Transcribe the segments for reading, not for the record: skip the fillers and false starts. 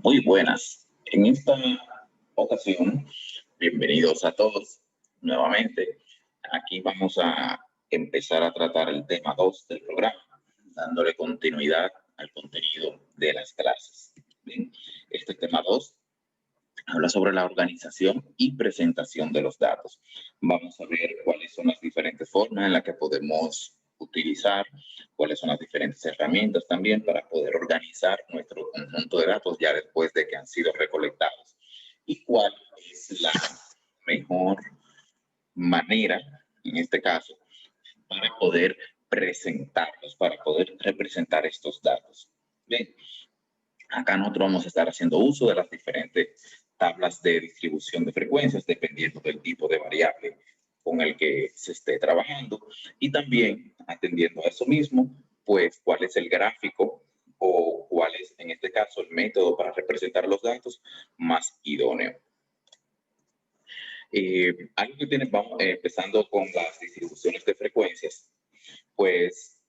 Muy buenas. En esta ocasión, bienvenidos a todos nuevamente. Aquí vamos a empezar a tratar el tema 2 del programa, dándole continuidad al contenido de las clases. Bien, este tema 2 habla sobre la organización y presentación de los datos. Vamos a ver cuáles son las diferentes formas en las que podemos utilizar, cuáles son las diferentes herramientas también para poder organizar nuestro conjunto de datos ya después de que han sido recolectados y cuál es la mejor manera, en este caso, para poder presentarlos, para poder representar estos datos. Bien, acá nosotros vamos a estar haciendo uso de las diferentes tablas de distribución de frecuencias dependiendo del tipo de variable con el que se esté trabajando y también atendiendo a eso mismo, pues cuál es el gráfico o cuál es en este caso el método para representar los datos más idóneo. Algo que tiene, vamos empezando con las distribuciones de frecuencias, pues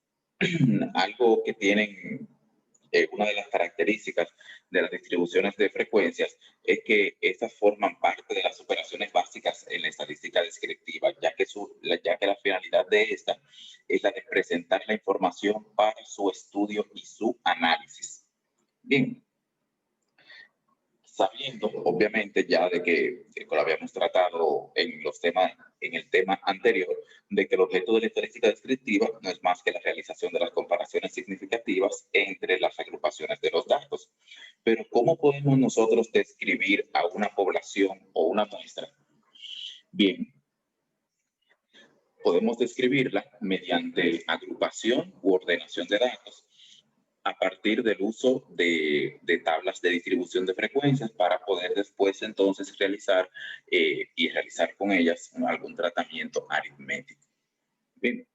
algo que tienen una de las características de las distribuciones de frecuencias es que estas forman parte de las operaciones básicas en la estadística descriptiva, ya que la finalidad de esta es la de presentar la información para su estudio y su análisis. Bien, sabiendo obviamente ya de que lo habíamos tratado en los temas, en el tema anterior, de que el objeto de la estadística descriptiva no es más que la realización de las comparaciones significativas entre las agrupaciones de los datos. Pero ¿cómo podemos nosotros describir a una población o una muestra? Bien, podemos describirla mediante agrupación u ordenación de datos a partir del uso de tablas de distribución de frecuencias para poder después entonces realizar y realizar con ellas algún tratamiento aritmético. Bien.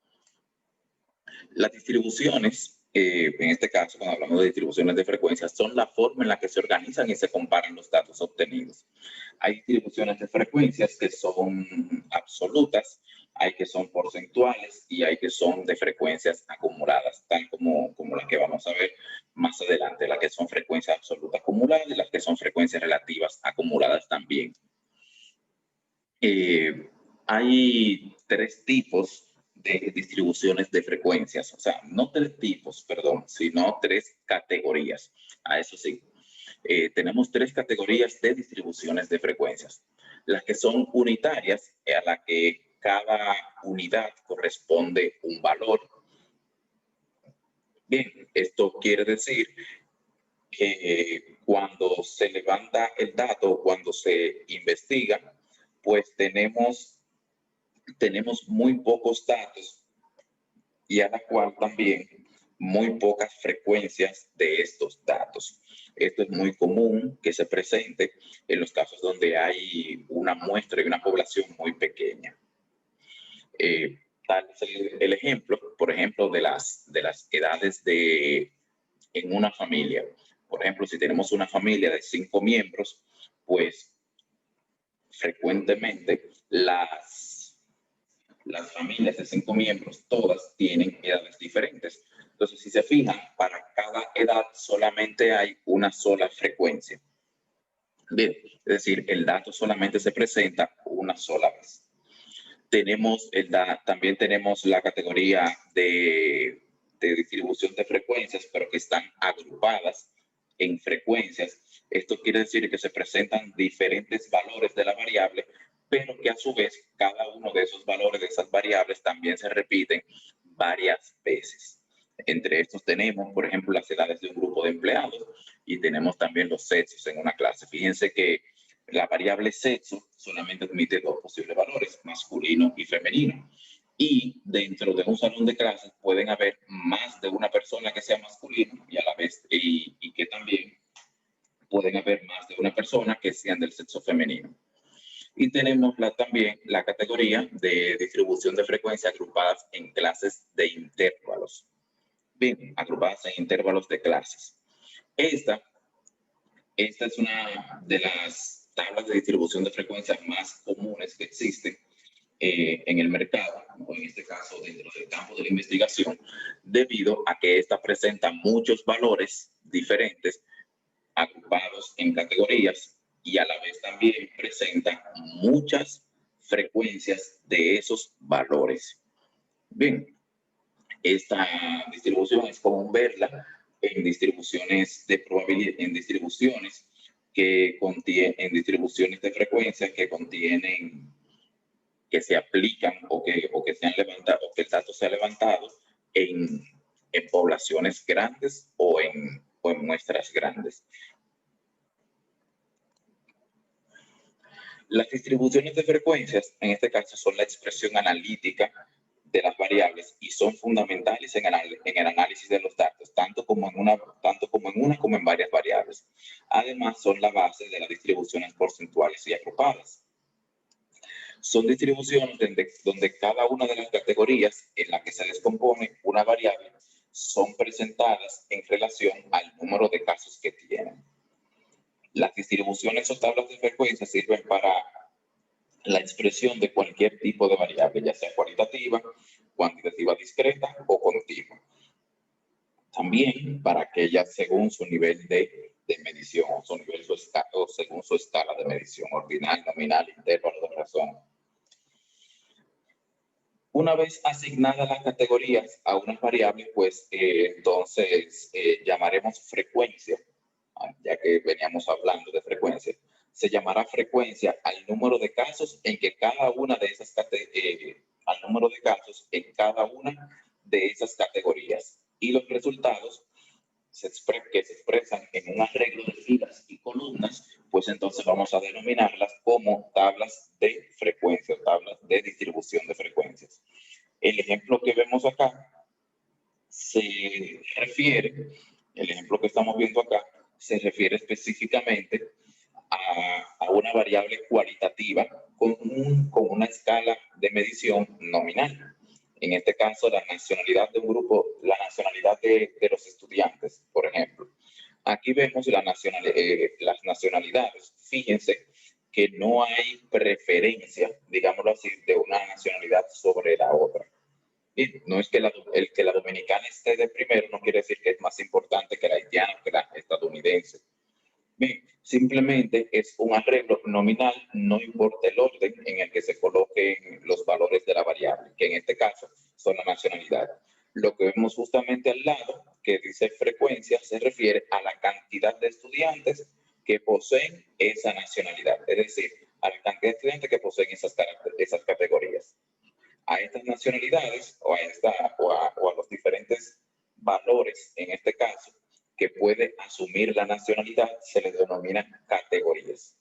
Las distribuciones, en este caso cuando hablamos de distribuciones de frecuencias, son la forma en la que se organizan y se comparan los datos obtenidos. Hay distribuciones de frecuencias que son absolutas, hay que son porcentuales y hay que son de frecuencias acumuladas, tal como las que vamos a ver más adelante, las que son frecuencias absolutas acumuladas y las que son frecuencias relativas acumuladas también. Hay tres tipos de distribuciones de frecuencias, o sea, no tres tipos, perdón, sino tres categorías. A eso sí, tenemos tres categorías de distribuciones de frecuencias. Las que son unitarias, a la que cada unidad corresponde un valor. Bien, esto quiere decir que cuando se levanta el dato, cuando se investiga, pues tenemos muy pocos datos y a la cual también muy pocas frecuencias de estos datos. Esto es muy común que se presente en los casos donde hay una muestra y una población muy pequeña. Tal es el ejemplo, por ejemplo, de las edades en una familia. Por ejemplo, si tenemos una familia de 5 miembros, pues frecuentemente las familias de 5 miembros, todas tienen edades diferentes. Entonces, si se fijan, para cada edad solamente hay una sola frecuencia. Bien, es decir, el dato solamente se presenta una sola vez. También tenemos la categoría de distribución de frecuencias, pero que están agrupadas en frecuencias. Esto quiere decir que se presentan diferentes valores de la variable, pero que a su vez cada uno de esos valores de esas variables también se repiten varias veces. Entre estos tenemos, por ejemplo, las edades de un grupo de empleados y tenemos también los sexos en una clase. Fíjense que la variable sexo solamente admite dos posibles valores, masculino y femenino. Y dentro de un salón de clases pueden haber más de una persona que sea masculino y a la vez y que también pueden haber más de una persona que sean del sexo femenino. Y tenemos también la categoría de distribución de frecuencia agrupadas en clases de intervalos. Bien, agrupadas en intervalos de clases. Esta es una de las tablas de distribución de frecuencias más comunes que existen en el mercado, o en este caso dentro del campo de la investigación, debido a que esta presenta muchos valores diferentes agrupados en categorías y a la vez también presenta muchas frecuencias de esos valores. Bien, esta distribución es común verla en distribuciones de probabilidad, en distribuciones de frecuencias que contienen, que se aplican o que se han levantado, o que el dato se ha levantado en poblaciones grandes o en muestras grandes. Las distribuciones de frecuencias, en este caso, son la expresión analítica de las variables y son fundamentales en el análisis de los datos, tanto como en una como en varias variables. Además, son la base de las distribuciones porcentuales y agrupadas. Son distribuciones donde cada una de las categorías en la que se descompone una variable son presentadas en relación al número de casos que tienen. Las distribuciones o tablas de frecuencia sirven para la expresión de cualquier tipo de variable, ya sea cualitativa, cuantitativa discreta o continua. También para aquellas según su nivel de medición o según su escala de medición, ordinal, nominal, intervalo de razón. Una vez asignadas las categorías a unas variables, pues entonces llamaremos frecuencia, ya que veníamos hablando de frecuencia. Se llamará frecuencia al número de casos en que cada una de esas categorías, y los resultados que se expresan en un arreglo de filas y columnas, pues entonces vamos a denominarlas como tablas de frecuencia, tablas de distribución de frecuencias. El ejemplo que vemos acá el ejemplo que estamos viendo acá se refiere específicamente a una variable cualitativa con una escala de medición nominal. En este caso, la nacionalidad de un grupo, la nacionalidad de los estudiantes, por ejemplo. Aquí vemos las nacionalidades. Fíjense que no hay preferencia, digámoslo así, de una nacionalidad sobre la otra. Y no es que el que la dominicana esté de primero no quiere decir que es más importante que la haitiana o que la estadounidense. Bien, simplemente es un arreglo nominal, no importa el orden en el que se coloquen los valores de la variable, que en este caso son la nacionalidad. Lo que vemos justamente al lado, que dice frecuencia, se refiere a la cantidad de estudiantes que poseen esa nacionalidad, es decir, a la cantidad de estudiantes que poseen esas categorías. A estas nacionalidades o a los diferentes valores, en este caso, que puede asumir la nacionalidad, se les denominan categorías.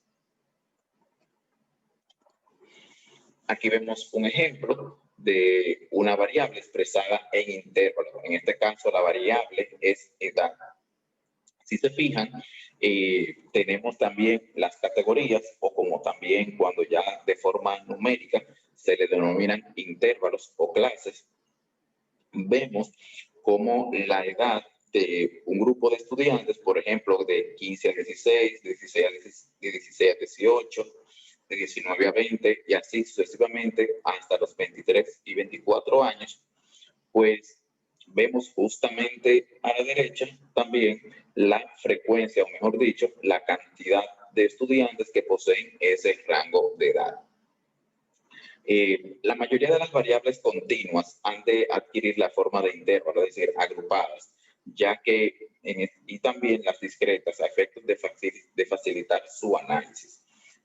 Aquí vemos un ejemplo de una variable expresada en intervalo. En este caso, la variable es edad. Si se fijan, tenemos también las categorías, o como también cuando ya de forma numérica se le denominan intervalos o clases. Vemos cómo la edad de un grupo de estudiantes, por ejemplo, de 15 a 16, de 16 a 18, de 19 a 20 y así sucesivamente hasta los 23 y 24 años, pues vemos justamente a la derecha también la frecuencia, o mejor dicho, la cantidad de estudiantes que poseen ese rango de edad. La mayoría de las variables continuas han de adquirir la forma de intervalo, es decir, agrupadas, ya que, y también las discretas, a efectos de facilitar su análisis.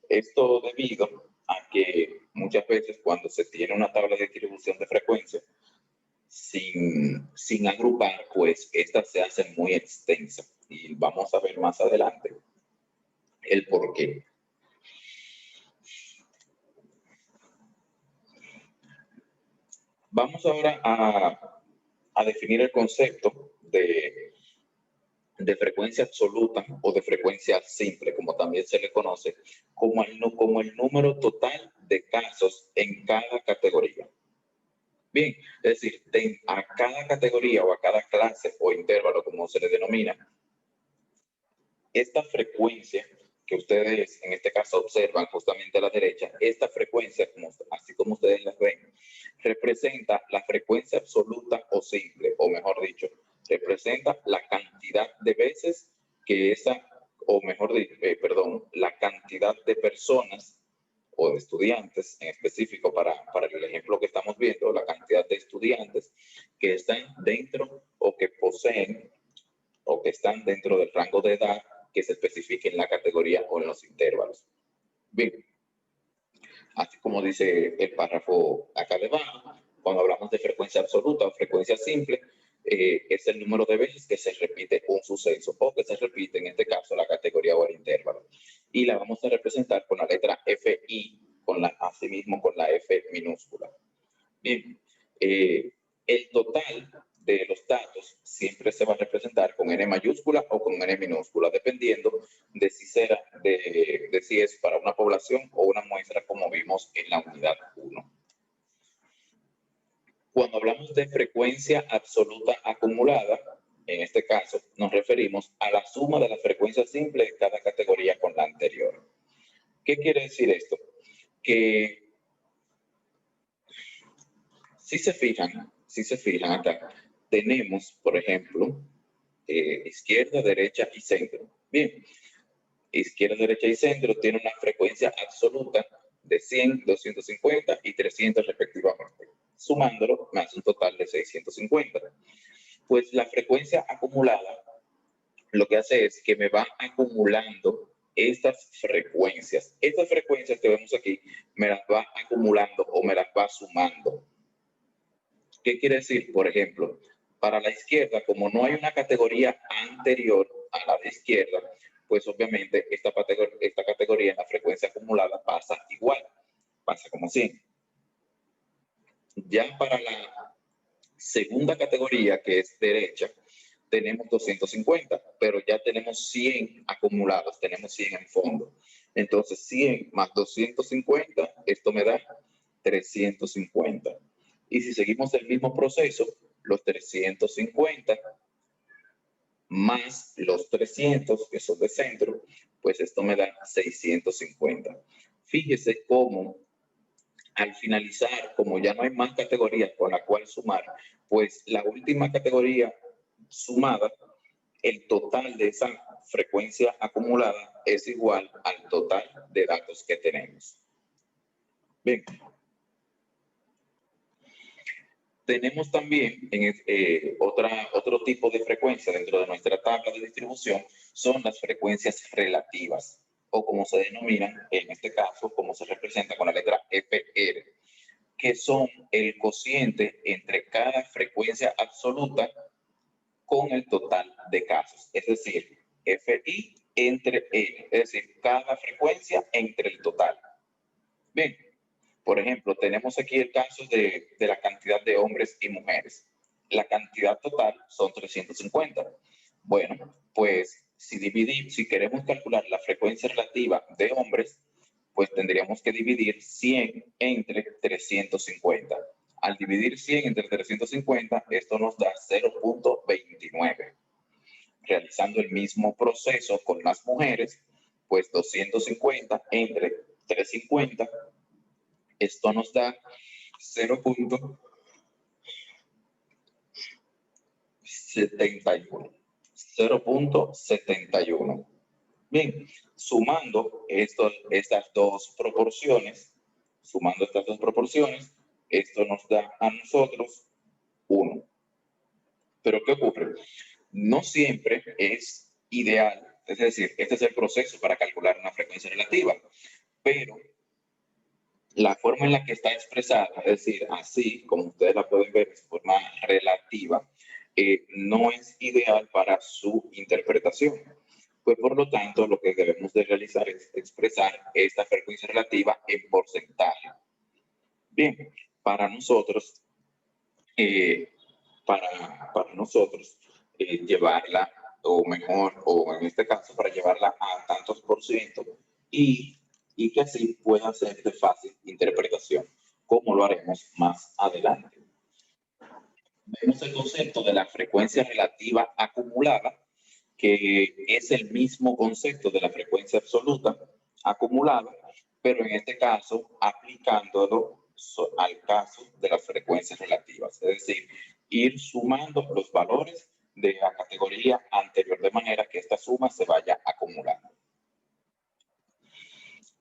Esto debido a que muchas veces cuando se tiene una tabla de distribución de frecuencia sin agrupar, pues esta se hace muy extensa y vamos a ver más adelante el por qué. Vamos ahora a definir el concepto de frecuencia absoluta o de frecuencia simple, como también se le conoce, como el número total de casos en cada categoría. Bien, es decir, a cada categoría o a cada clase o intervalo, como se le denomina, esta frecuencia que ustedes en este caso observan justamente a la derecha, esta frecuencia, así como ustedes la ven, representa la frecuencia absoluta o simple, o mejor dicho, representa la cantidad de veces que esa o mejor dicho, la cantidad de personas o de estudiantes, en específico para el ejemplo que estamos viendo, la cantidad de estudiantes que están dentro o que poseen o que están dentro del rango de edad que se especifique en la categoría o en los intervalos. Bien, así como dice el párrafo acá debajo, cuando hablamos de frecuencia absoluta o frecuencia simple, es el número de veces que se repite un suceso o que se repite, en este caso, la categoría o el intervalo. Y la vamos a representar con la letra FI, asimismo con la F minúscula. Bien, el total de los datos siempre se va a representar con N mayúscula o con N minúscula, dependiendo de si es para una población o una muestra, como vimos en la unidad 1. Cuando hablamos de frecuencia absoluta acumulada, en este caso nos referimos a la suma de la frecuencia simple de cada categoría con la anterior. ¿Qué quiere decir esto? Que si se fijan acá, tenemos, por ejemplo, izquierda, derecha y centro. Bien, izquierda, derecha y centro tiene una frecuencia absoluta de 100, 250 y 300 respectivamente. Sumándolo, me hace un total de 650. Pues la frecuencia acumulada lo que hace es que me va acumulando estas frecuencias. Estas frecuencias que vemos aquí me las va acumulando o me las va sumando. ¿Qué quiere decir? Por ejemplo, para la izquierda, como no hay una categoría anterior a la de izquierda, pues obviamente esta categoría en la frecuencia acumulada pasa igual, pasa como 100. Ya para la segunda categoría, que es derecha, tenemos 250, pero ya tenemos 100 acumulados, tenemos 100 en fondo. Entonces, 100 más 250, esto me da 350. Y si seguimos el mismo proceso, los 350 más los 300, que son de centro, pues esto me da 650. Fíjese cómo al finalizar, como ya no hay más categorías con la cual sumar, pues la última categoría sumada, el total de esa frecuencia acumulada es igual al total de datos que tenemos. Bien. Tenemos también otro tipo de frecuencia dentro de nuestra tabla de distribución, son las frecuencias relativas, o como se denominan en este caso, como se representa con la letra FR, que son el cociente entre cada frecuencia absoluta con el total de casos, es decir, FI entre N, es decir, cada frecuencia entre el total. Bien. Por ejemplo, tenemos aquí el caso de la cantidad de hombres y mujeres. La cantidad total son 350. Bueno, pues si queremos calcular la frecuencia relativa de hombres, pues tendríamos que dividir 100 entre 350. Al dividir 100 entre 350, esto nos da 0.29. Realizando el mismo proceso con las mujeres, pues 250 entre 350, esto nos da 0.71. 0.71. Bien, sumando estas dos proporciones, esto nos da a nosotros 1. Pero ¿qué ocurre? No siempre es ideal, es decir, este es el proceso para calcular una frecuencia relativa, pero la forma en la que está expresada, es decir, así como ustedes la pueden ver de forma relativa, no es ideal para su interpretación. Pues por lo tanto, lo que debemos de realizar es expresar esta frecuencia relativa en porcentaje. Bien, para nosotros, llevarla, o mejor, o en este caso, para llevarla a tantos por ciento y que así pueda ser de fácil interpretación, como lo haremos más adelante. Vemos el concepto de la frecuencia relativa acumulada, que es el mismo concepto de la frecuencia absoluta acumulada, pero en este caso aplicándolo al caso de las frecuencias relativas, es decir, ir sumando los valores de la categoría anterior, de manera que esta suma se vaya acumulando.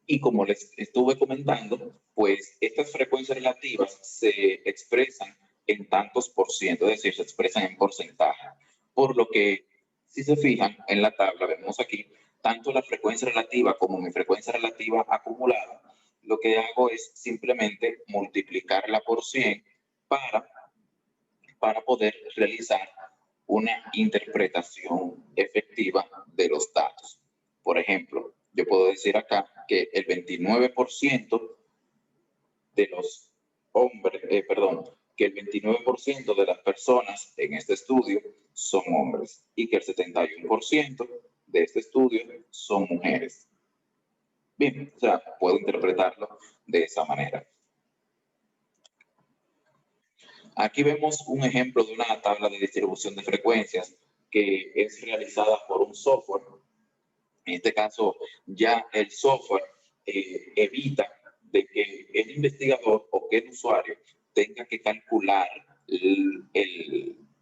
Y como les estuve comentando, pues estas frecuencias relativas se expresan en tantos por ciento, es decir, se expresan en porcentaje. Por lo que, si se fijan en la tabla, vemos aquí, tanto la frecuencia relativa como mi frecuencia relativa acumulada, lo que hago es simplemente multiplicarla por 100 para poder realizar una interpretación efectiva de los datos. Por ejemplo, yo puedo decir acá que el 29% de los hombres, que el 29% de las personas en este estudio son hombres y que el 71% de este estudio son mujeres. Bien, o sea, puedo interpretarlo de esa manera. Aquí vemos un ejemplo de una tabla de distribución de frecuencias que es realizada por un software. En este caso, ya el software evita de que el investigador o que el usuario tenga que calcular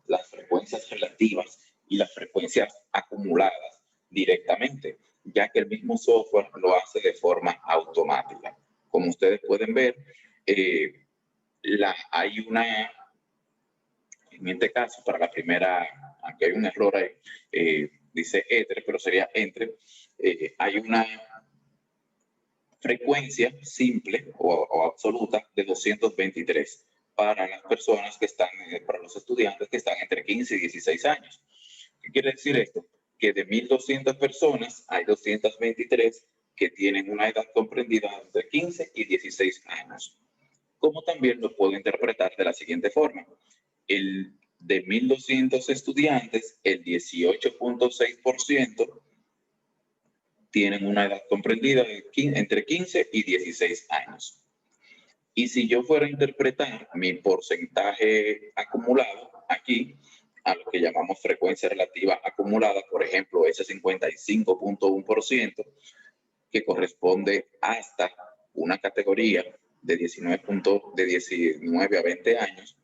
las frecuencias relativas y las frecuencias acumuladas directamente, ya que el mismo software lo hace de forma automática. Como ustedes pueden ver, hay una, en este caso, para la primera, aunque hay un error ahí, dice entre, pero sería entre, hay una frecuencia simple o absoluta de 223 para las personas que están, para los estudiantes que están entre 15 y 16 años. ¿Qué quiere decir esto? Que de 1.200 personas hay 223 que tienen una edad comprendida entre 15 y 16 años. Como también lo puedo interpretar de la siguiente forma. De 1.200 estudiantes, el 18.6% tienen una edad comprendida entre 15 y 16 años. Y si yo fuera a interpretar mi porcentaje acumulado aquí, a lo que llamamos frecuencia relativa acumulada, por ejemplo, ese 55.1%, que corresponde hasta una categoría de 19 a 20 años,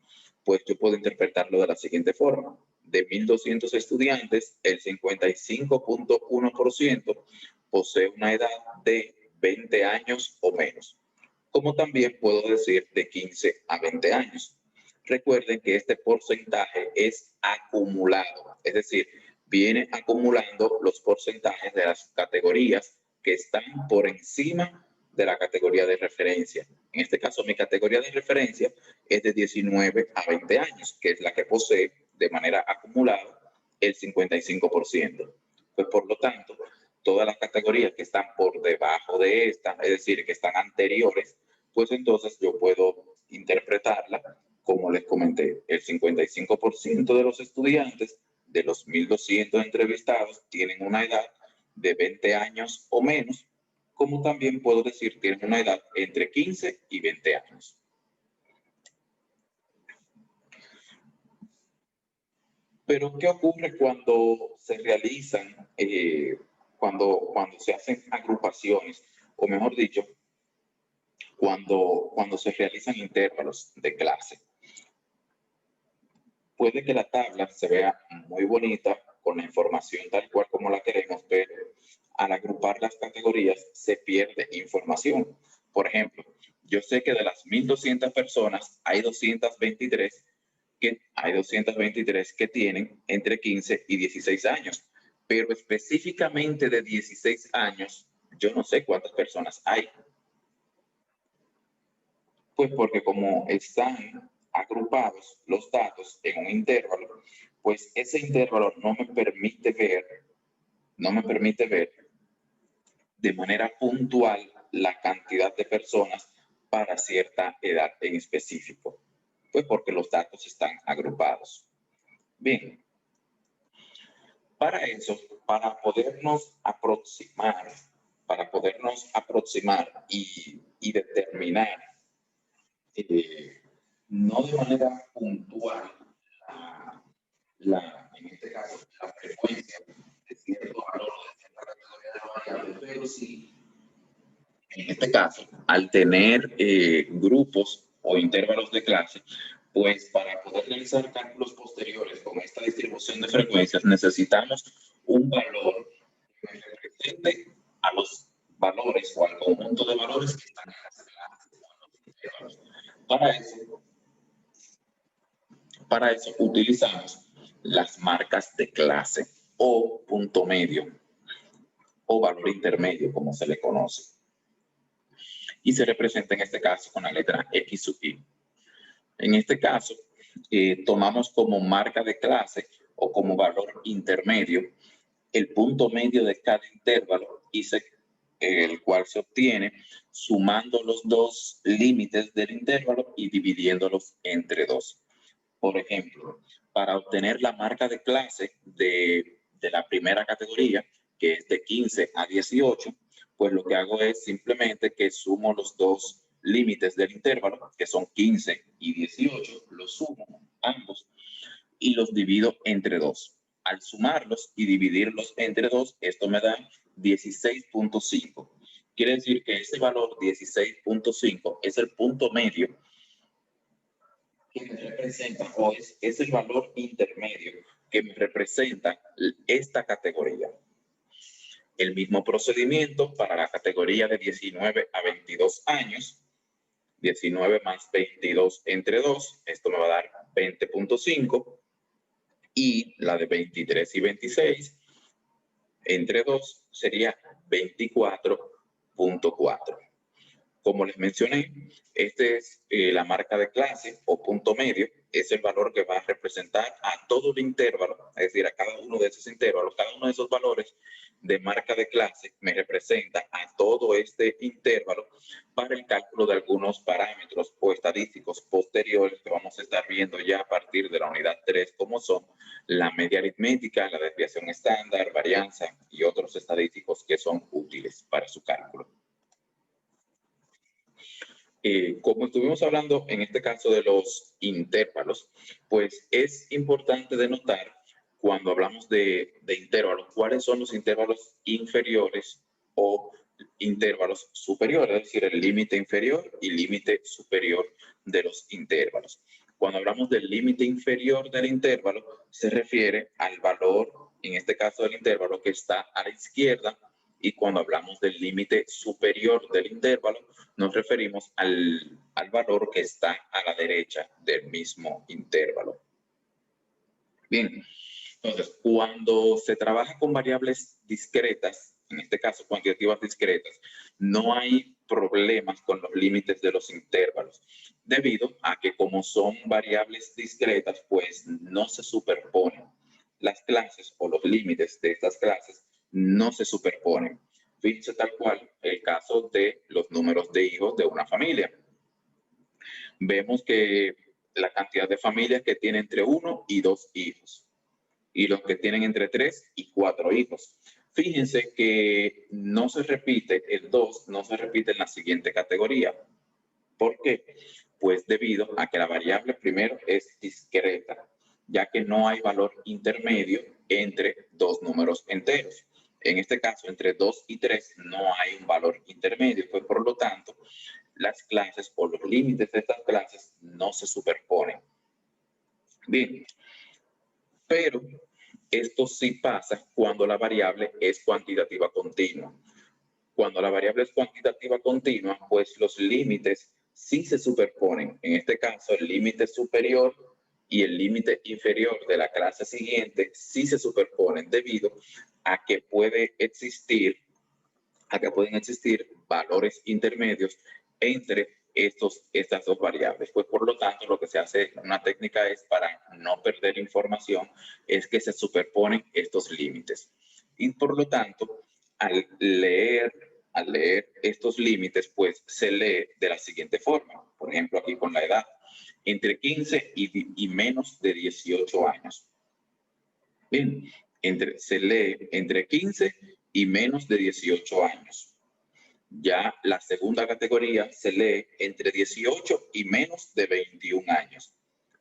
pues yo puedo interpretarlo de la siguiente forma. De 1.200 estudiantes, el 55.1% posee una edad de 20 años o menos. Como también puedo decir de 15 a 20 años. Recuerden que este porcentaje es acumulado, es decir, viene acumulando los porcentajes de las categorías que están por encima de la categoría de referencia. En este caso, mi categoría de referencia es de 19 a 20 años, que es la que posee de manera acumulada el 55%. Pues por lo tanto, todas las categorías que están por debajo de esta, es decir, que están anteriores, pues entonces yo puedo interpretarla como les comenté. El 55% de los estudiantes de los 1.200 entrevistados tienen una edad de 20 años o menos, como también puedo decir tienen una edad entre 15 y 20 años. Pero, ¿qué ocurre cuando se realizan, cuando se hacen agrupaciones, o mejor dicho, cuando se realizan intervalos de clase? Puede que la tabla se vea muy bonita, con la información tal cual como la queremos, pero al agrupar las categorías se pierde información. Por ejemplo, yo sé que de las 1.200 personas hay 223 que tienen entre 15 y 16 años, pero específicamente de 16 años, yo no sé cuántas personas hay. Pues porque como están agrupados los datos en un intervalo, pues ese intervalo no me permite ver de manera puntual la cantidad de personas para cierta edad en específico, pues porque los datos están agrupados. Bien, para eso, para podernos aproximar y determinar no de manera puntual en este caso, la frecuencia de cierto valor de cierta categoría de variables, pero sí, en este caso, al tener grupos o intervalos de clase, pues para poder realizar cálculos posteriores con esta distribución de frecuencias necesitamos un valor que represente a los valores o al conjunto de valores que están en las clases. Para eso utilizamos las marcas de clase o punto medio o valor intermedio, como se le conoce. Y se representa en este caso con la letra X sub I. En este caso, tomamos como marca de clase o como valor intermedio el punto medio de cada intervalo, el cual se obtiene sumando los dos límites del intervalo y dividiéndolos entre 2. Por ejemplo, para obtener la marca de clase de la primera categoría, que es de 15 a 18, pues lo que hago es simplemente que sumo los dos límites del intervalo, que son 15 y 18, los sumo ambos y los divido entre 2. Al sumarlos y dividirlos entre 2, esto me da 16.5. Quiere decir que ese valor 16.5 es el punto medio que me representa, o es el valor intermedio que me representa esta categoría. El mismo procedimiento para la categoría de 19 a 22 años. 19 más 22 entre 2, esto me va a dar 20.5. Y la de 23 y 26 entre 2 sería 24.4. Como les mencioné, este es la marca de clase o punto medio, es el valor que va a representar a todo el intervalo, es decir, a cada uno de esos intervalos, cada uno de esos valores de marca de clase me representa a todo este intervalo para el cálculo de algunos parámetros o estadísticos posteriores que vamos a estar viendo ya a partir de la unidad 3, como son la media aritmética, la desviación estándar, varianza y otros estadísticos que son útiles para su cálculo. Como estuvimos hablando en este caso de los intervalos, pues es importante denotar cuando hablamos de intervalos, cuáles son los intervalos inferiores o intervalos superiores, es decir, el límite inferior y límite superior de los intervalos. Cuando hablamos del límite inferior del intervalo, se refiere al valor, en este caso del intervalo, que está a la izquierda, y cuando hablamos del límite superior del intervalo, nos referimos al valor que está a la derecha del mismo intervalo. Bien, entonces, cuando se trabaja con variables discretas, en este caso cuantitativas discretas, no hay problemas con los límites de los intervalos, debido a que como son variables discretas, pues no se superponen. Las clases o los límites de estas clases no se superponen. Fíjense tal cual el caso de los números de hijos de una familia. Vemos que la cantidad de familias que tienen entre 1 y 2 hijos y los que tienen entre 3 y 4 hijos. Fíjense que no se repite, el 2 no se repite en la siguiente categoría. ¿Por qué? Pues debido a que la variable primero es discreta, ya que no hay valor intermedio entre dos números enteros. En este caso, entre 2 y 3 no hay un valor intermedio, pues por lo tanto, las clases o los límites de estas clases no se superponen. Bien, pero esto sí pasa cuando la variable es cuantitativa continua. Cuando la variable es cuantitativa continua, pues los límites sí se superponen. En este caso, el límite superior y el límite inferior de la clase siguiente sí se superponen debido a que pueden existir valores intermedios entre estas dos variables. Pues por lo tanto, lo que se hace, una técnica es para no perder información, es que se superponen estos límites. Y por lo tanto, al leer estos límites, pues se lee de la siguiente forma. Por ejemplo, aquí con la edad, entre 15 y menos de 18 años. Bien, se lee entre 15 y menos de 18 años. Ya la segunda categoría se lee entre 18 y menos de 21 años.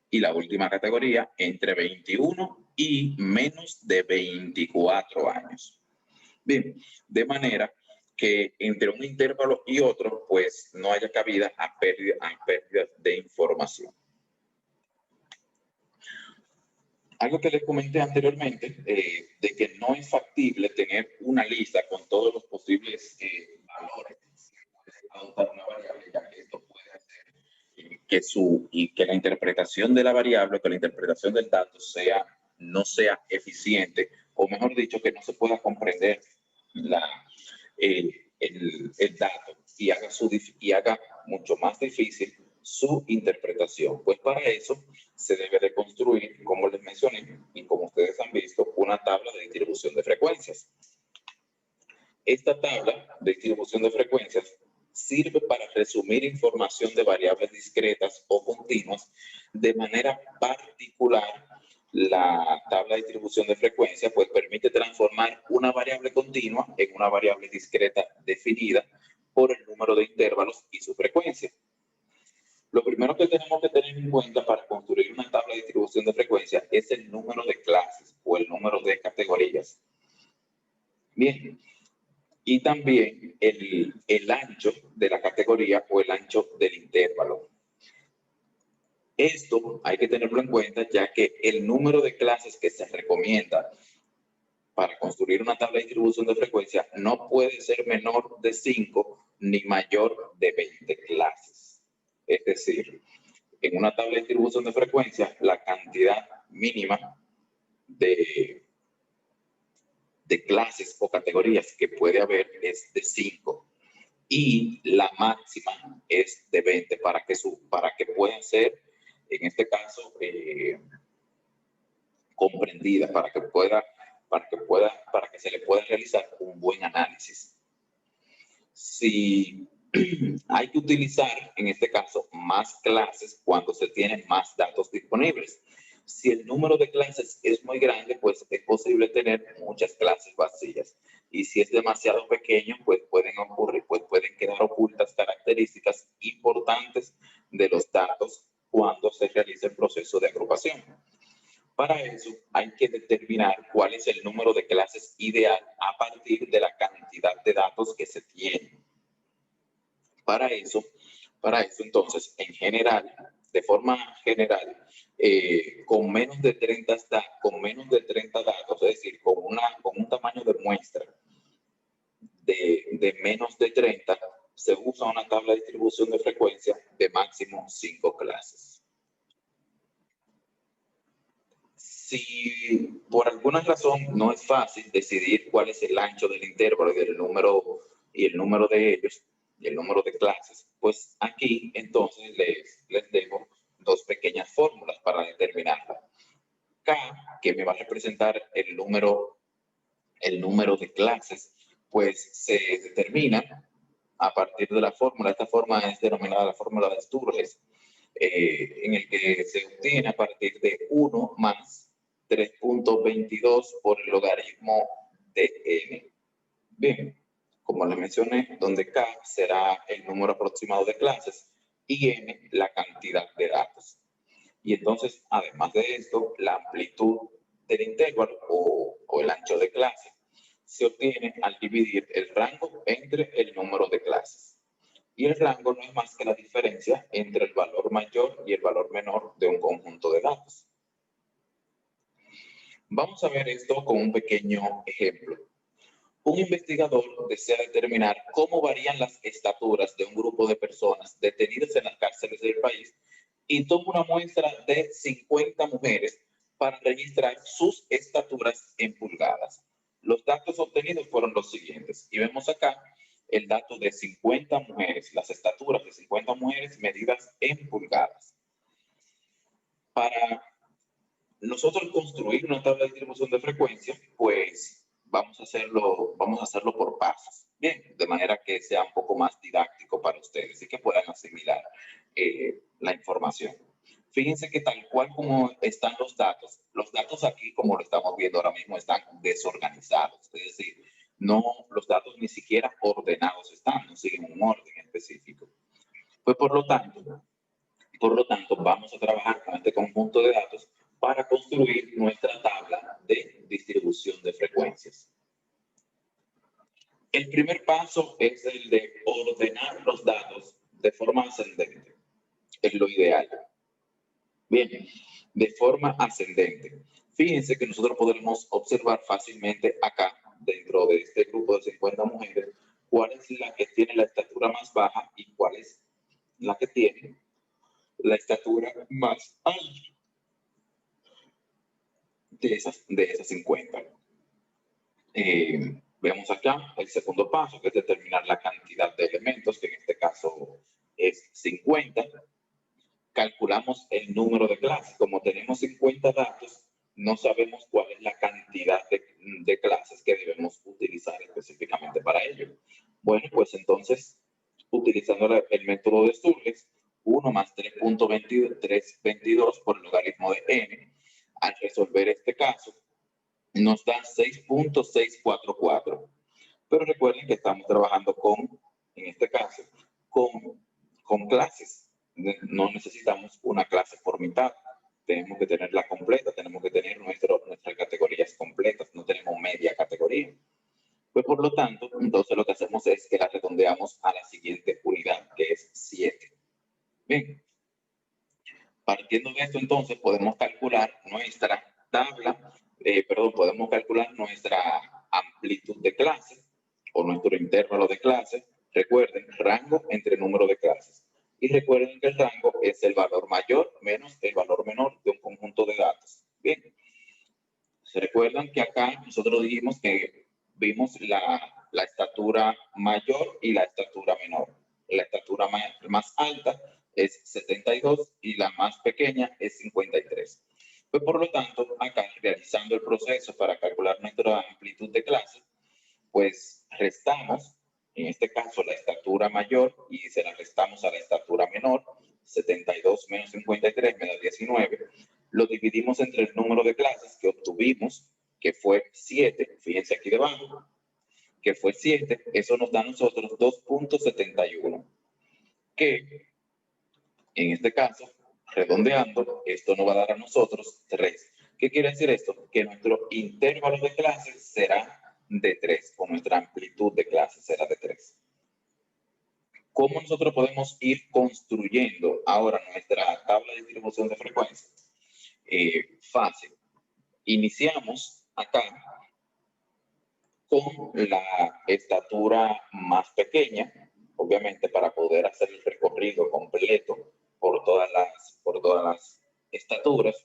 Y la última categoría entre 21 y menos de 24 años. Bien, de manera que entre un intervalo y otro, pues no haya cabida a pérdida de información. Algo que les comenté anteriormente, de que no es factible tener una lista con todos los posibles valores. Adoptar una variable, ya que esto puede hacer que la interpretación de la variable, que la interpretación del dato no sea eficiente, o mejor dicho, que no se pueda comprender el dato y haga mucho más difícil su interpretación. Pues para eso se debe de construir, como les mencioné y como ustedes han visto, una tabla de distribución de frecuencias. Esta tabla de distribución de frecuencias sirve para resumir información de variables discretas o continuas. De manera particular, la tabla de distribución de frecuencias pues permite transformar una variable continua en una variable discreta definida por el número de intervalos y su frecuencia. Lo primero que tenemos que tener en cuenta para construir una tabla de distribución de frecuencias es el número de clases o el número de categorías. Bien, y también el ancho de la categoría o el ancho del intervalo. Esto hay que tenerlo en cuenta, ya que el número de clases que se recomienda para construir una tabla de distribución de frecuencia no puede ser menor de 5 ni mayor de 20 clases. Es decir, en una tabla de distribución de frecuencia, la cantidad mínima de clases o categorías que puede haber es de 5 y la máxima es de 20 para que pueda ser, en este caso, comprendida, para que se le pueda realizar un buen análisis. Si hay que utilizar, en este caso, más clases cuando se tienen más datos disponibles. Si el número de clases es muy grande, pues es posible tener muchas clases vacías. Y si es demasiado pequeño, pues pueden quedar ocultas características importantes de los datos cuando se realiza el proceso de agrupación. Para eso hay que determinar cuál es el número de clases ideal a partir de la cantidad de datos que se tiene. Para eso entonces, de forma general, con menos de 30 datos, es decir, con un tamaño de muestra de menos de 30, se usa una tabla de distribución de frecuencia de máximo 5 clases. Si por alguna razón no es fácil decidir cuál es el ancho del intervalo y el número de ellos, y el número de clases, pues aquí entonces les dejo dos pequeñas fórmulas para determinarla. K, que me va a representar el número de clases, pues se determina a partir de la fórmula. Esta fórmula es denominada la fórmula de Sturges, en el que se obtiene a partir de 1 más 3.22 por el logaritmo de n. Bien, como les mencioné, donde K será el número aproximado de clases y n la cantidad de datos. Y entonces, además de esto, la amplitud del intervalo o el ancho de clase se obtiene al dividir el rango entre el número de clases. Y el rango no es más que la diferencia entre el valor mayor y el valor menor de un conjunto de datos. Vamos a ver esto con un pequeño ejemplo. Un investigador desea determinar cómo varían las estaturas de un grupo de personas detenidas en las cárceles del país y toma una muestra de 50 mujeres para registrar sus estaturas en pulgadas. Los datos obtenidos fueron los siguientes. Y vemos acá el dato de 50 mujeres, las estaturas de 50 mujeres medidas en pulgadas. Para nosotros construir una tabla de distribución de frecuencia, pues vamos a hacerlo por pasos, bien, de manera que sea un poco más didáctico para ustedes y que puedan asimilar la información. Fíjense que tal cual como están los datos aquí, como lo estamos viendo ahora mismo, están desorganizados, es decir, los datos ni siquiera ordenados están, no siguen un orden específico. Pues por lo tanto, vamos a trabajar con este conjunto de datos para construir nuestra tabla de distribución de frecuencias. El primer paso es el de ordenar los datos de forma ascendente. Es lo ideal. Bien, de forma ascendente. Fíjense que nosotros podremos observar fácilmente acá, dentro de este grupo de 50 mujeres, cuál es la que tiene la estatura más baja y cuál es la que tiene la estatura más alta de esas 50. Vemos acá el segundo paso, que es determinar la cantidad de elementos, que en este caso es 50. Calculamos el número de clases. Como tenemos 50 datos, no sabemos cuál es la cantidad de clases que debemos utilizar específicamente para ello. Bueno, pues entonces, utilizando el método de Sturges, 1 más 3.22 por el logaritmo de n, al resolver este caso, nos da 6.644. Pero recuerden que estamos trabajando en este caso, con clases. No necesitamos una clase por mitad. Tenemos que tenerla completa, tenemos que tener nuestras categorías completas, no tenemos media categoría. Pues por lo tanto, entonces lo que hacemos es que la redondeamos a la siguiente unidad, que es 7. Bien. Partiendo de esto, entonces, podemos calcular nuestra podemos calcular nuestra amplitud de clase o nuestro intervalo de clase. Recuerden, rango entre número de clases. Y recuerden que el rango es el valor mayor menos el valor menor de un conjunto de datos. Bien. ¿Se recuerdan que acá nosotros dijimos que vimos la estatura mayor y la estatura menor? La estatura más alta es 72 y la más pequeña es 53. Pues por lo tanto, acá realizando el proceso para calcular nuestra amplitud de clase, pues restamos, en este caso, la estatura mayor y se la restamos a la estatura menor. 72 menos 53 me da 19. Lo dividimos entre el número de clases que obtuvimos, que fue 7. Fíjense aquí debajo, que fue 7. Eso nos da a nosotros 2.71. Que, en este caso, redondeando, esto nos va a dar a nosotros 3. ¿Qué quiere decir esto? Que nuestro intervalo de clases será de 3, o nuestra amplitud de clases será de 3. ¿Cómo nosotros podemos ir construyendo ahora nuestra tabla de distribución de frecuencia? Fácil. Iniciamos acá con la estatura más pequeña, obviamente para poder hacer el recorrido completo por todas las estaturas.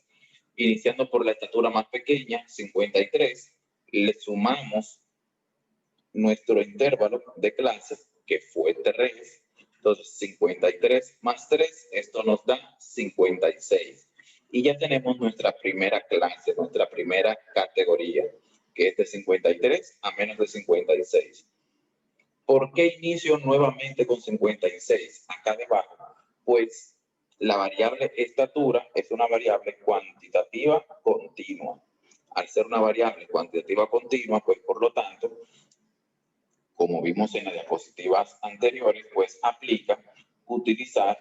Iniciando por la estatura más pequeña, 53, le sumamos nuestro intervalo de clase, que fue 3. Entonces, 53 más 3, esto nos da 56. Y ya tenemos nuestra primera clase, nuestra primera categoría, que es de 53 a menos de 56. ¿Por qué inicio nuevamente con 56? Acá debajo, pues la variable estatura es una variable cuantitativa continua. Al ser una variable cuantitativa continua, pues por lo tanto, como vimos en las diapositivas anteriores, pues aplica utilizar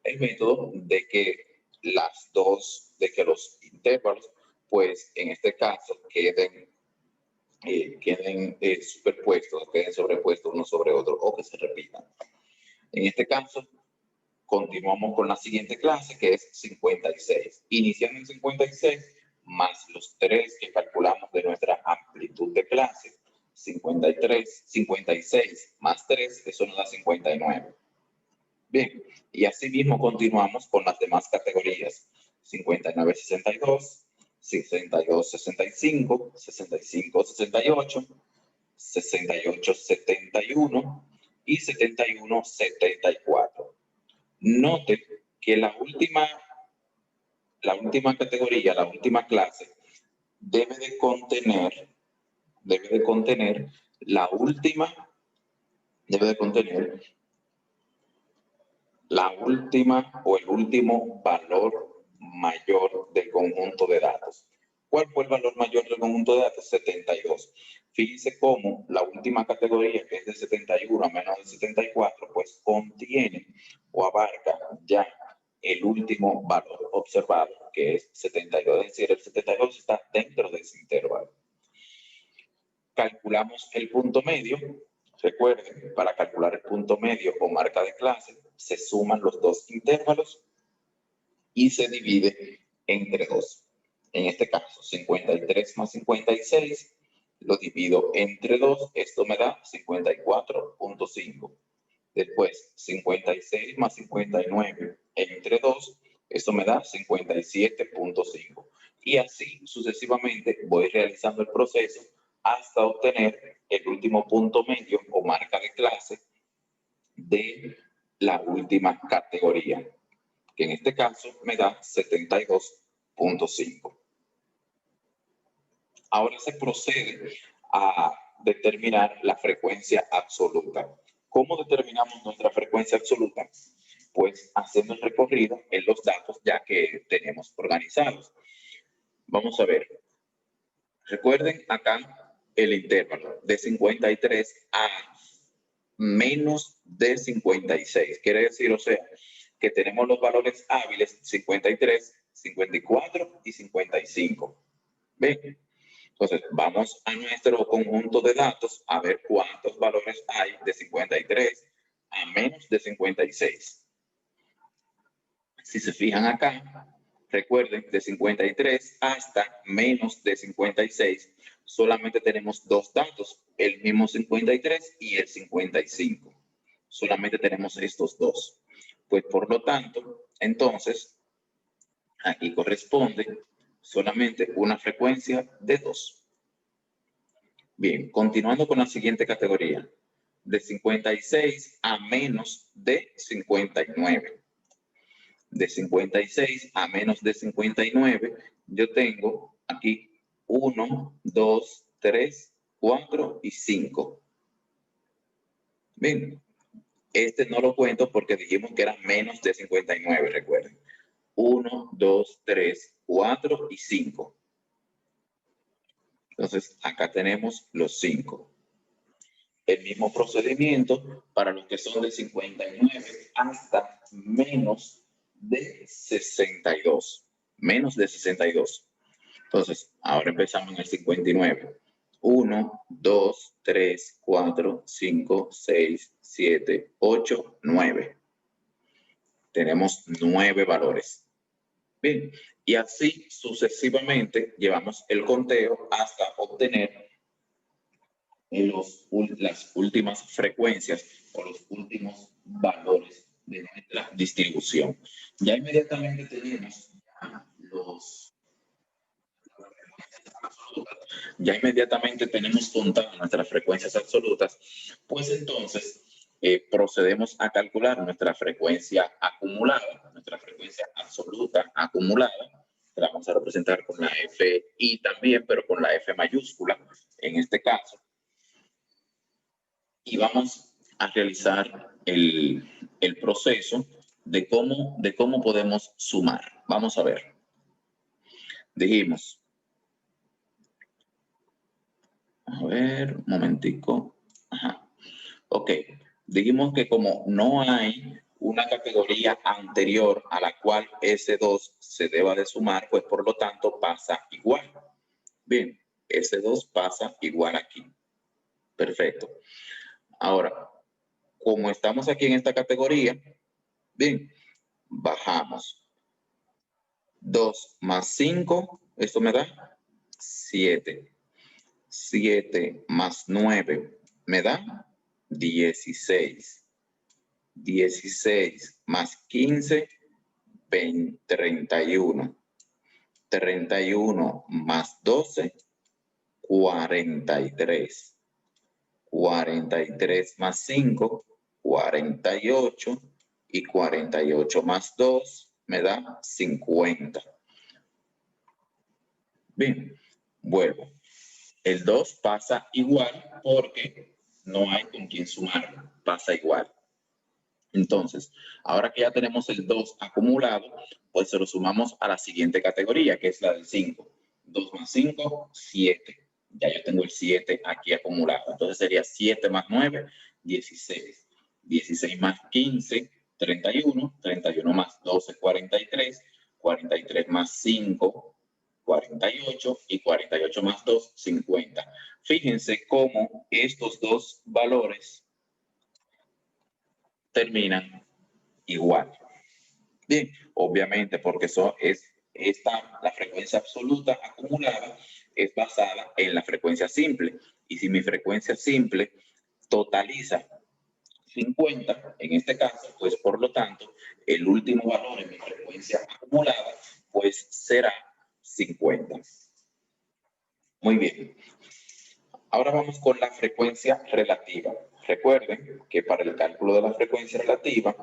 el método de que los intervalos, pues en este caso, queden superpuestos, queden sobrepuestos uno sobre otro o que se repitan. En este caso, continuamos con la siguiente clase, que es 56. Iniciando en 56, más los 3 que calculamos de nuestra amplitud de clase. 56 más 3, eso nos da 59. Bien, y así mismo continuamos con las demás categorías. 59, 62, 62, 65, 65, 68, 68, 71 y 71, 74. Note que la última categoría, la última clase, debe de contener la última o el último valor mayor del conjunto de datos. ¿Cuál fue el valor mayor del conjunto de datos? 72. Fíjense cómo la última categoría, que es de 71 a menos de 74, pues contiene o abarca ya el último valor observado, que es 72. Es decir, el 72 está dentro de ese intervalo. Calculamos el punto medio. Recuerden, para calcular el punto medio o marca de clase, se suman los dos intervalos y se divide entre 2. En este caso, 53 más 56, lo divido entre 2, esto me da 54.5. Después, 56 más 59 entre 2, esto me da 57.5. Y así sucesivamente voy realizando el proceso hasta obtener el último punto medio o marca de clase de la última categoría, que en este caso me da 72.5. Ahora se procede a determinar la frecuencia absoluta. ¿Cómo determinamos nuestra frecuencia absoluta? Pues haciendo el recorrido en los datos ya que tenemos organizados. Vamos a ver. Recuerden acá el intervalo de 53 a menos de 56. Quiere decir, o sea, que tenemos los valores hábiles 53, 54 y 55. ¿Ven? Entonces, vamos a nuestro conjunto de datos a ver cuántos valores hay de 53 a menos de 56. Si se fijan acá, recuerden, de 53 hasta menos de 56, solamente tenemos dos datos, el mismo 53 y el 55. Solamente tenemos estos dos. Pues por lo tanto, entonces, aquí corresponde solamente una frecuencia de 2. Bien, continuando con la siguiente categoría, de 56 a menos de 59. De 56 a menos de 59, yo tengo aquí 1, 2, 3, 4 y 5. Bien, este no lo cuento porque dijimos que era menos de 59, recuerden. 1, 2, 3, 4 y 5. Entonces, acá tenemos los 5. El mismo procedimiento para los que son de 59 hasta menos de 62. Menos de 62. Entonces, ahora empezamos en el 59. 1, 2, 3, 4, 5, 6, 7, 8, 9. Tenemos 9 valores. Bien, y así sucesivamente llevamos el conteo hasta obtener las últimas frecuencias o los últimos valores de nuestra distribución. Ya inmediatamente tenemos contadas nuestras frecuencias absolutas, pues entonces procedemos a calcular nuestra frecuencia acumulada, nuestra frecuencia absoluta acumulada. La vamos a representar con la FI también, pero con la F mayúscula en este caso. Y vamos a realizar el proceso de cómo podemos sumar. Vamos a ver. Dijimos. A ver, un momentico. Ajá. Ok. Dijimos que como no hay una categoría anterior a la cual S2 se deba de sumar, pues por lo tanto pasa igual. Bien, S2 pasa igual aquí. Perfecto. Ahora, como estamos aquí en esta categoría, bien, bajamos. 2 más 5, esto me da 7. 7 más 9 me da 16. 16 más 15, 31. 31 más 12, 43. 43 más 5, 48. Y 48 más 2 me da 50. Bien, vuelvo. El 2 pasa igual porque no hay con quién sumarlo. Pasa igual. Entonces, ahora que ya tenemos el 2 acumulado, pues se lo sumamos a la siguiente categoría, que es la del 5. 2 más 5, 7. Ya yo tengo el 7 aquí acumulado. Entonces sería 7 más 9, 16. 16 más 15, 31. 31 más 12, 43. 43 más 5, 48. Y 48 más 2, 50. Fíjense cómo estos dos valores terminan igual. Bien, obviamente porque eso es la frecuencia absoluta acumulada es basada en la frecuencia simple. Y si mi frecuencia simple totaliza 50, en este caso, pues por lo tanto, el último valor en mi frecuencia acumulada, pues será 50. Muy bien. Ahora vamos con la frecuencia relativa. Recuerden que para el cálculo de la frecuencia relativa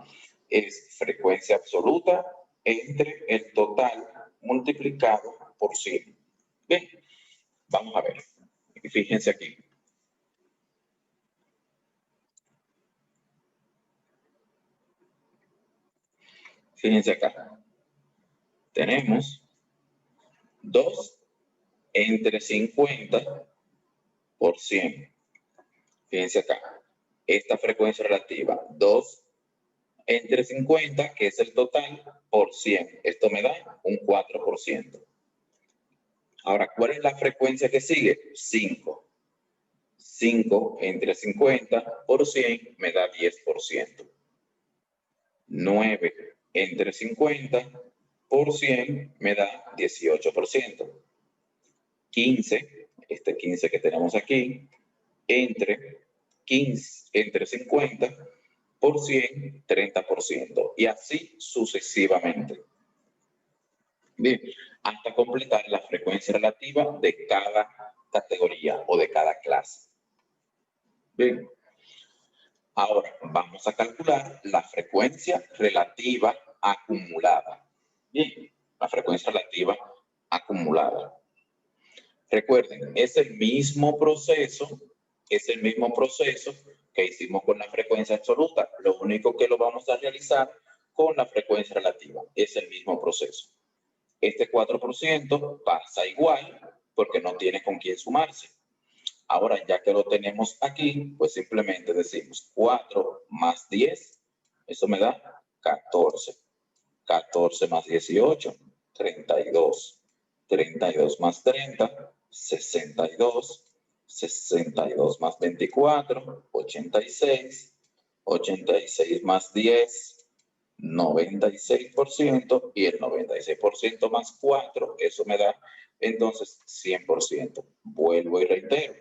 es frecuencia absoluta entre el total multiplicado por 100. Bien, vamos a ver. Fíjense aquí. Fíjense acá. Tenemos 2 entre 50 por 100. Fíjense acá. Esta frecuencia relativa, 2 entre 50, que es el total, por 100. Esto me da un 4%. Ahora, ¿cuál es la frecuencia que sigue? 5. 5 entre 50 por 100 me da 10%. 9 entre 50 por 100 me da 18%. 15, este 15 que tenemos aquí, entre 50 por 100, 30%. Y así sucesivamente. Bien, hasta completar la frecuencia relativa de cada categoría o de cada clase. Bien, ahora vamos a calcular la frecuencia relativa acumulada. Bien, la frecuencia relativa acumulada. Recuerden, es el mismo proceso que hicimos con la frecuencia absoluta. Lo único que lo vamos a realizar con la frecuencia relativa. Es el mismo proceso. Este 4% pasa igual porque no tiene con quién sumarse. Ahora, ya que lo tenemos aquí, pues simplemente decimos 4 más 10, eso me da 14. 14 más 18, 32. 32 más 30, 62. 62 más 24, 86. 86 más 10, 96%. Y el 96% más 4, eso me da entonces 100%. Vuelvo y reitero.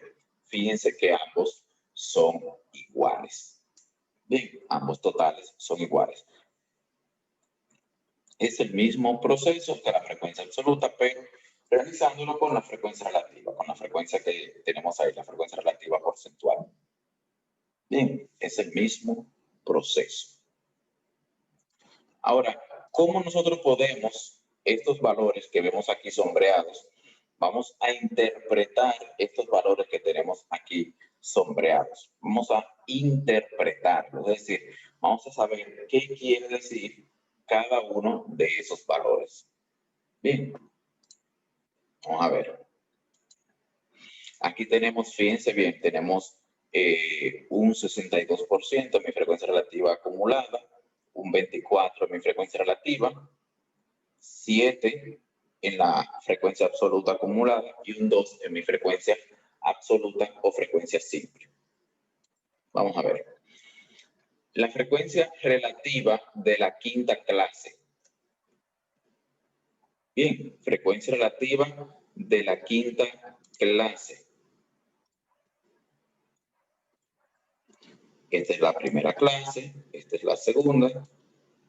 Fíjense que ambos son iguales. Bien, ambos totales son iguales. Es el mismo proceso que la frecuencia absoluta, pero realizándolo con la frecuencia relativa, con la frecuencia que tenemos ahí, la frecuencia relativa porcentual. Bien, es el mismo proceso. Ahora, ¿cómo nosotros podemos, estos valores que vemos aquí sombreados, vamos a interpretar estos valores que tenemos aquí sombreados? Vamos a interpretarlos, es decir, vamos a saber qué quiere decir cada uno de esos valores. Bien, vamos a ver. Aquí tenemos, fíjense bien, tenemos un 62% en mi frecuencia relativa acumulada, un 24% en mi frecuencia relativa, 7 en la frecuencia absoluta acumulada y un 2 en mi frecuencia absoluta o frecuencia simple. Vamos a ver. La frecuencia relativa de la quinta clase. Bien, frecuencia relativa de la quinta clase. Esta es la primera clase, esta es la segunda,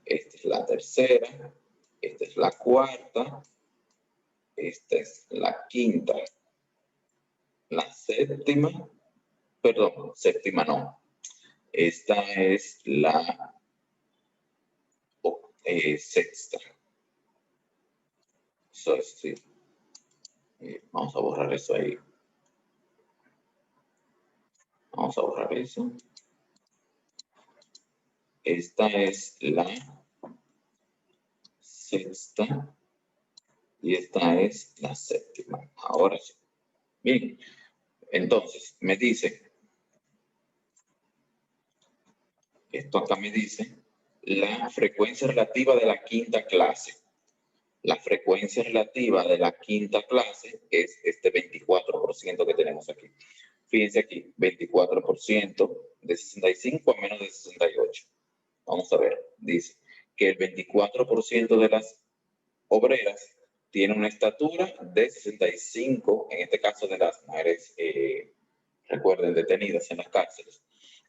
esta es la tercera, esta es la cuarta, esta es la quinta, la séptima, perdón, séptima no. Esta es la sexta. Eso es, sí. Vamos a borrar eso ahí. Vamos a borrar eso. Esta es la sexta y esta es la séptima. Ahora sí. Bien, entonces me dice, esto acá me dice, la frecuencia relativa de la quinta clase. La frecuencia relativa de la quinta clase es este 24% que tenemos aquí. Fíjense aquí, 24% de 65 a menos de 68. Vamos a ver, dice que el 24% de las obreras tiene una estatura de 65, en este caso de las mujeres, recuerden, detenidas en las cárceles.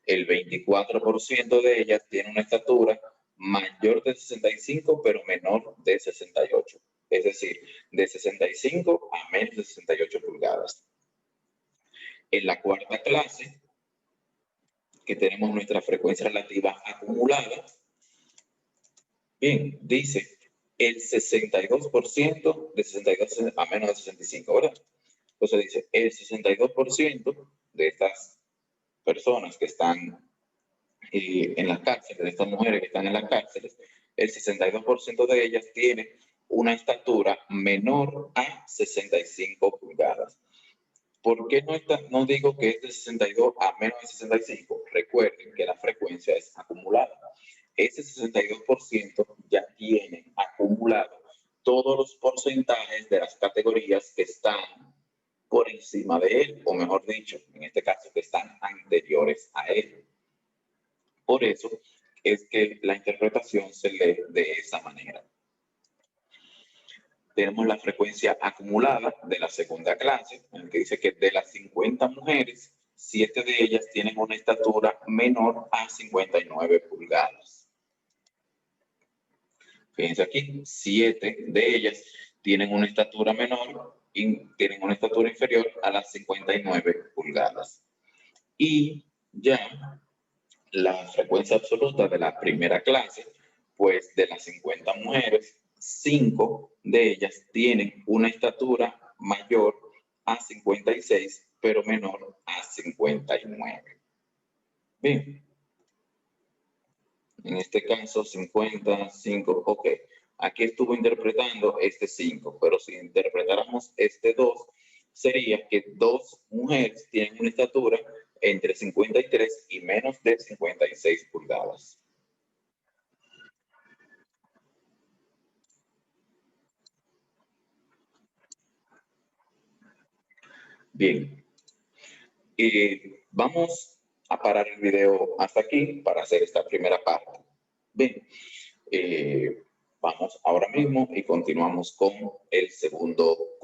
El 24% de ellas tiene una estatura mayor de 65, pero menor de 68. Es decir, de 65 a menos de 68 pulgadas. En la cuarta clase, que tenemos nuestra frecuencia relativa acumulada, bien, dice el 62% de 62 a menos de 65, ¿verdad? Entonces dice, el 62% de estas personas que están en las cárceles, de estas mujeres que están en las cárceles, el 62% de ellas tiene una estatura menor a 65 pulgadas. ¿Por qué no digo que es de 62 a menos de 65? Recuerden que la frecuencia es acumulada. Ese 62% ya tiene acumulado todos los porcentajes de las categorías que están por encima de él, o mejor dicho, en este caso, que están anteriores a él. Por eso es que la interpretación se lee de esa manera. Tenemos la frecuencia acumulada de la segunda clase, en el que dice que de las 50 mujeres, 7 de ellas tienen una estatura menor a 59 pulgadas. Fíjense aquí, 7 de ellas tienen una estatura menor y tienen una estatura inferior a las 59 pulgadas. Y ya la frecuencia absoluta de la primera clase, pues de las 50 mujeres, 5 de ellas tienen una estatura mayor a 56, pero menor a 59. Bien. En este caso, 55, ok. Aquí estuvo interpretando este 5, pero si interpretáramos este 2, sería que 2 mujeres tienen una estatura entre 53 y menos de 56 pulgadas. Bien, vamos a parar el video hasta aquí para hacer esta primera parte. Bien, vamos ahora mismo y continuamos con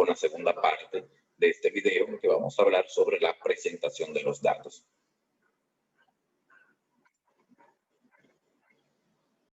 la segunda parte de este video, que vamos a hablar sobre la presentación de los datos.